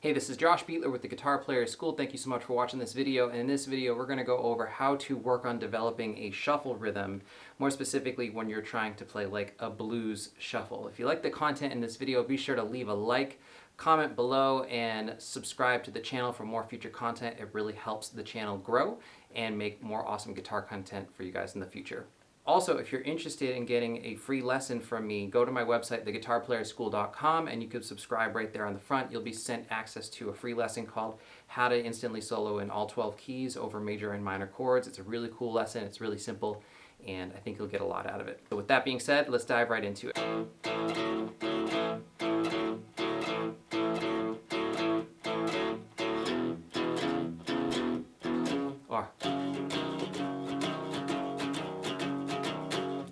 Hey, this is Josh Beatler with the Guitar Players School. Thank you so much for watching this video. And in this video, we're going to go over how to work on developing a shuffle rhythm, more specifically when you're trying to play like a blues shuffle. If you like the content in this video, be sure to leave a like, comment below, and subscribe to the channel for more future content. It really helps the channel grow and make more awesome guitar content for you guys in the future. Also, if you're interested in getting a free lesson from me, go to my website, theguitarplayerschool.com, and you can subscribe right there on the front. You'll be sent access to a free lesson called How to Instantly Solo in All 12 Keys over major and minor chords. It's a really cool lesson. It's really simple, and I think you'll get a lot out of it. So with that being said, let's dive right into it.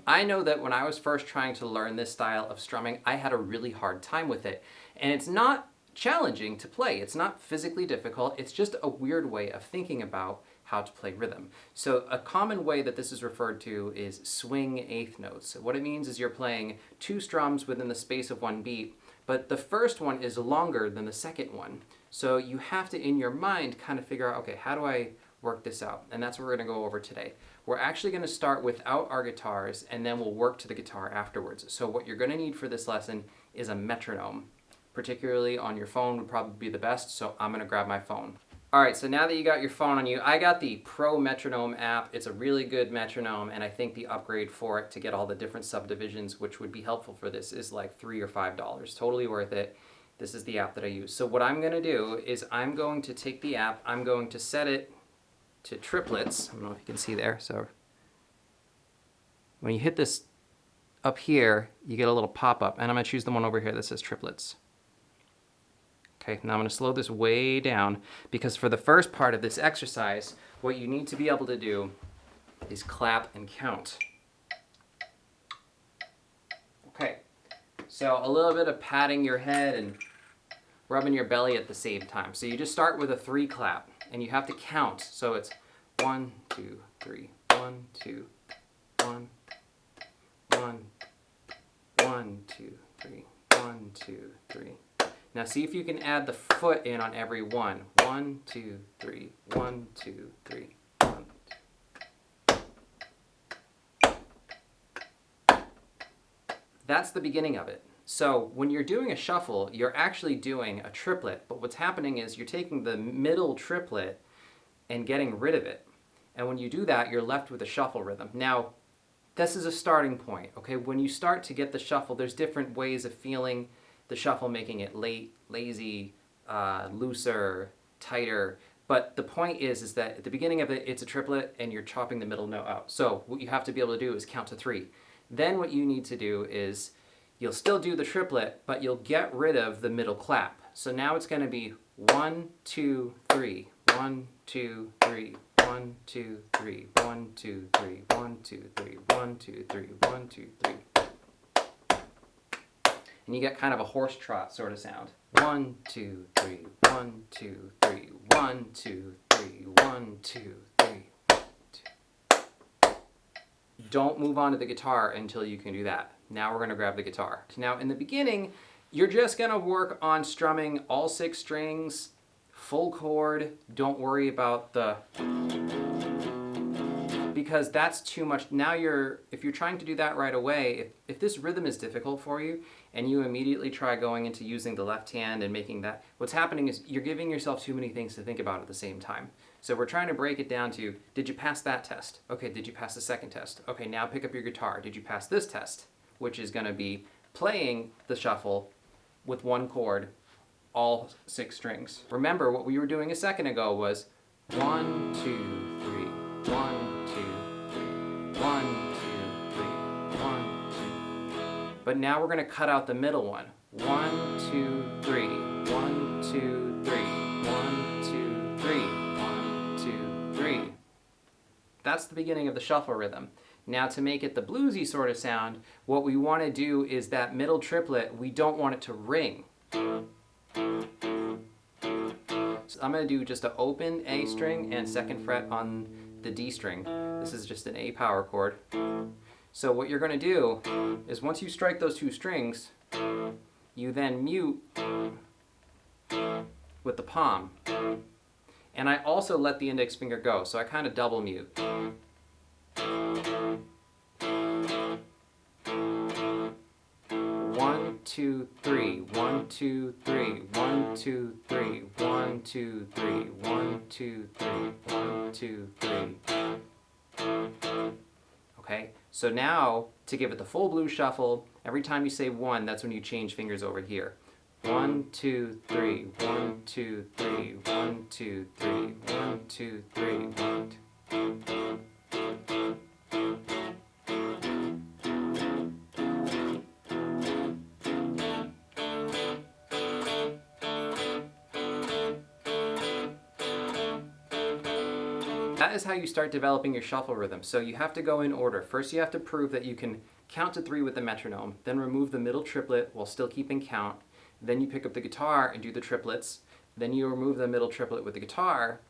I know that when I was first trying to learn this style of strumming, I had a really hard time with it. And it's not challenging to play. It's not physically difficult. It's just a weird way of thinking about how to play rhythm. So a common way that this is referred to is swing eighth notes. What it means is you're playing two strums within the space of one beat, but the first one is longer than the second one. So you have to, in your mind, kind of figure out, okay, how do I work this out? And that's what we're going to go over today. We're actually going to start without our guitars, and then we'll work to the guitar afterwards. So what you're going to need for this lesson is a metronome. Particularly on your phone would probably be the best, so I'm going to grab my phone. Alright, so now that you got your phone on you, I got the Pro Metronome app. It's a really good metronome, and I think the upgrade for it to get all the different subdivisions, which would be helpful for this, is like $3 or $5. Totally worth it. This is the app that I use. So what I'm going to do is I'm going to take the app, I'm going to set it to triplets. I don't know if you can see there. So when you hit this up here, you get a little pop-up, and I'm going to choose the one over here that says triplets. Okay, now I'm going to slow this way down, because for the first part of this exercise, what you need to be able to do is clap and count. Okay, so a little bit of patting your head and rubbing your belly at the same time. So you just start with a 3 clap, and you have to count. So it's 1, 2, 3, 1, 2, 1, 1, 1, 2, 3, 1, 2, 3. Now see if you can add the foot in on every one. 1, 2, 3, 1, 2, 3, 1. That's the beginning of it. So when you're doing a shuffle, you're actually doing a triplet, but what's happening is you're taking the middle triplet and getting rid of it. And when you do that, you're left with a shuffle rhythm. Now, this is a starting point, okay? When you start to get the shuffle, there's different ways of feeling the shuffle, making it lazy, looser, tighter. But the point is that at the beginning of it, it's a triplet and you're chopping the middle note out. So what you have to be able to do is count to 3. Then what you need to do is you'll still do the triplet, but you'll get rid of the middle clap. So now it's going to be 1, 2, 3, 1, 2, 3, 1, 2, 3, 1, 2, 3, 1, 2, 3, 1, 2, 3, 1, 2, 3. And you get kind of a horse trot sort of sound. 1, 2, 3, 1, 2, 3, 1, 2, 3, 1, 2, 3, 1, 2. Don't move on to the guitar until you can do that. Now we're going to grab the guitar. Now in the beginning, you're just going to work on strumming all 6 strings, full chord. Don't worry about the... because that's too much. Now if you're trying to do that right away, if this rhythm is difficult for you and you immediately try going into using the left hand and making that, what's happening is you're giving yourself too many things to think about at the same time. So we're trying to break it down to, did you pass that test? Okay, did you pass the second test? Okay, now pick up your guitar. Did you pass this test? Which is going to be playing the shuffle with 1 chord, all 6 strings. Remember, what we were doing a second ago was 1, 2, 3, 1, 2, 3, 1, 2, 3, 1, 2. But now we're going to cut out the middle one. 1, 2, 3, 1, 2, 3, 1, 2, 3, 1, 2, 3. That's the beginning of the shuffle rhythm. Now to make it the bluesy sort of sound, what we want to do is that middle triplet, we don't want it to ring. So I'm going to do just an open A string and 2nd fret on the D string. This is just an A power chord. So what you're going to do is once you strike those 2 strings, you then mute with the palm. And I also let the index finger go, so I kind of double mute. 1, 2, 3, 1, 2, 3, 1, 2, 3, 1, 2, 3, 1, 2, 3, 1, 2, 3. Okay, so now to give it the full blues shuffle, every time you say 1, that's when you change fingers over here. 1, 2, 3, 1, 2, 3, 1, 2, 3, 1, 2, 3, 1, 2. That is how you start developing your shuffle rhythm. So you have to go in order. First you have to prove that you can count to 3 with the metronome, then remove the middle triplet while still keeping count. Then you pick up the guitar and do the triplets. Then you remove the middle triplet with the guitar,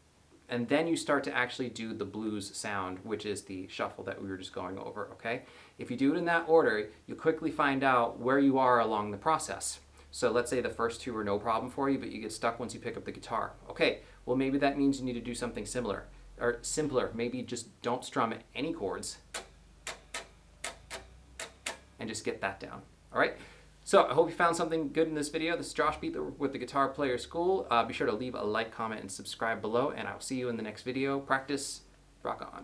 and then you start to actually do the blues sound, which is the shuffle that we were just going over, okay? If you do it in that order, you'll quickly find out where you are along the process. So let's say the first 2 are no problem for you, but you get stuck once you pick up the guitar. Okay, well maybe that means you need to do something similar, or simpler. Maybe just don't strum any chords and just get that down, all right? So I hope you found something good in this video. This is Josh Beat with the Guitar Player School. Be sure to leave a like, comment, and subscribe below, and I'll see you in the next video. Practice, rock on.